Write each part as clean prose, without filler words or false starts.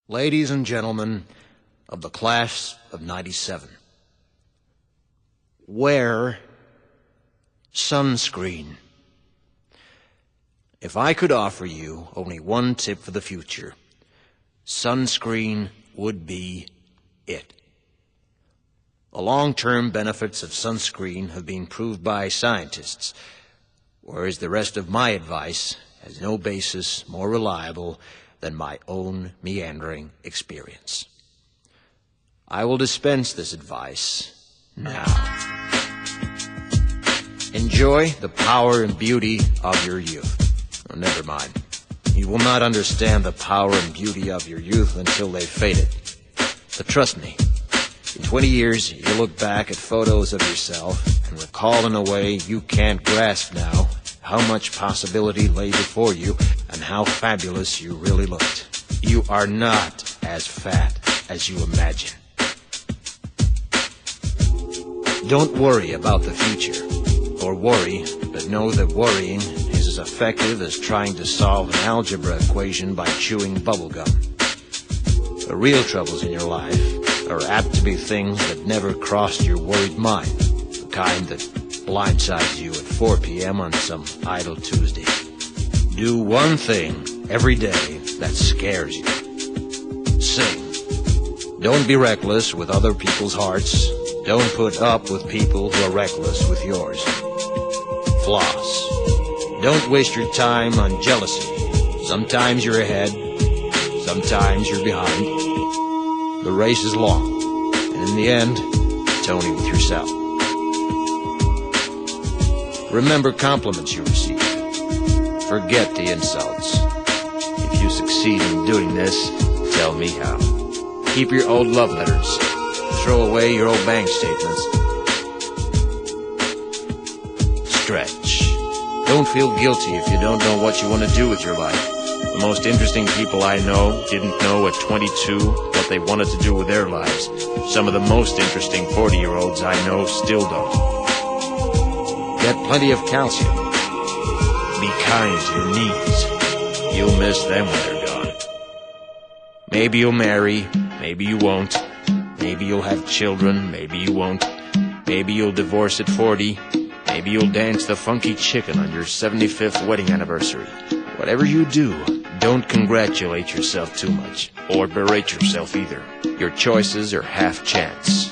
Ladies and gentlemen of the class of '97, wear sunscreen. If I could offer you only one tip for the future, sunscreen would be it. The long-term benefits of sunscreen have been proved by scientists, whereas the rest of my advice has no basis more reliable than my own meandering experience. I will dispense this advice now. Enjoy the power and beauty of your youth. Oh, never mind. You will not understand the power and beauty of your youth until they've faded. But trust me, in 20 years, you'll look back at photos of yourself and recall in a way you can't grasp now how much possibility lay before you and how fabulous you really looked. You are not as fat as you imagine. Don't worry about the future, or worry, but know that worrying is as effective as trying to solve an algebra equation by chewing bubblegum. The real troubles in your life are apt to be things that never crossed your worried mind, the kind that blindsides you at 4 p.m. on some idle Tuesday. Do one thing every day that scares you. Sing. Don't be reckless with other people's hearts. Don't put up with people who are reckless with yours. Floss. Don't waste your time on jealousy. Sometimes you're ahead, sometimes you're behind. The race is long, and in the end, it's only with yourself. Remember compliments you receive. Forget the insults. If you succeed in doing this, tell me how. Keep your old love letters. Throw away your old bank statements. Stretch. Don't feel guilty if you don't know what you want to do with your life. The most interesting people I know didn't know at 22 what they wanted to do with their lives. Some of the most interesting 40-year-olds I know still don't. Get plenty of calcium. Be kind to your knees. You'll miss them when they're gone. Maybe you'll marry, maybe you won't. Maybe you'll have children, maybe you won't. Maybe you'll divorce at 40. Maybe you'll dance the funky chicken on your 75th wedding anniversary. Whatever you do, don't congratulate yourself too much, or berate yourself either. Your choices are half chance.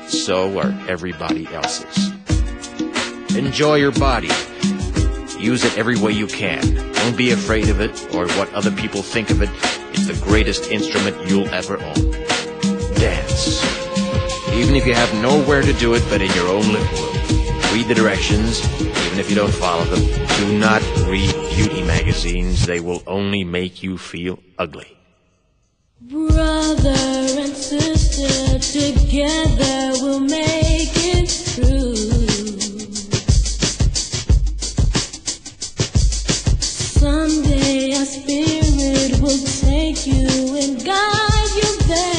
So are everybody else's. Enjoy your body. Use it every way you can. Don't be afraid of it or what other people think of it. It's the greatest instrument you'll ever own. Dance. Even if you have nowhere to do it but in your own living room. Read the directions, even if you don't follow them. Do not read beauty magazines. They will only make you feel ugly. Brother and sister, together we'll make it through. Someday our spirit will take you and guide you there.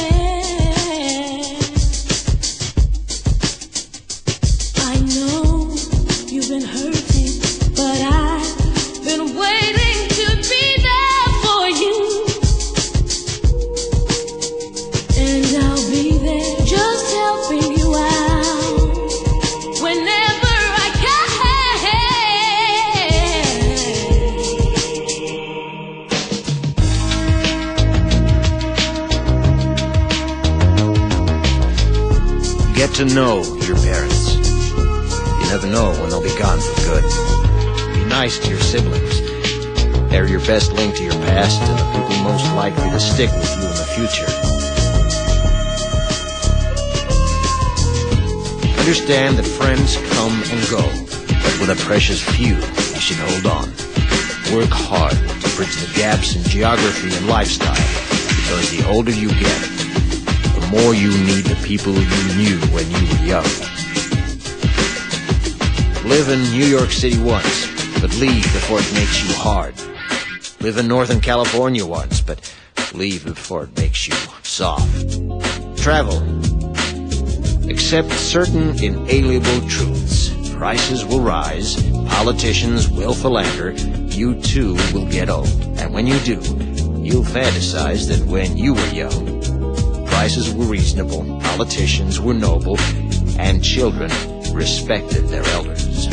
I know you've been hurting, but I've been waiting to be there for you. And I'll be there just helping you out whenever I can. Get to know your parents. You never know when they'll be gone for good. Be nice to your siblings. They're your best link to your past and the people most likely to stick with you in the future. Understand that friends come and go, but with a precious few, you should hold on. Work hard to bridge the gaps in geography and lifestyle, because the older you get, the more you need the people you knew when you were young. Live in New York City once, but leave before it makes you hard. Live in Northern California once, but leave before it makes you soft. Travel. Accept certain inalienable truths. Prices will rise, politicians will philander, you too will get old. And when you do, you'll fantasize that when you were young, prices were reasonable, politicians were noble, and children respected their elders.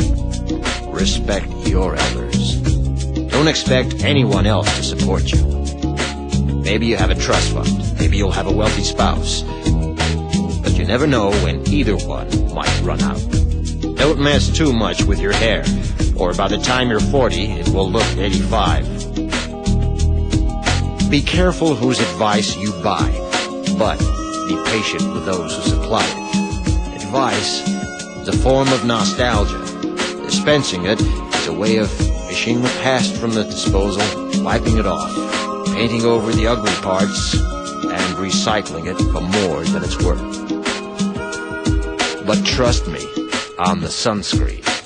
Respect your elders. Don't expect anyone else to support you. Maybe you have a trust fund. Maybe you'll have a wealthy spouse. But you never know when either one might run out. Don't mess too much with your hair, or by the time you're 40, it will look 85. Be careful whose advice you buy, but be patient with those who supply it. Advice is a form of nostalgia. Dispensing it is a way of fishing the past from the disposal, wiping it off, painting over the ugly parts, and recycling it for more than it's worth. But trust me on the sunscreen.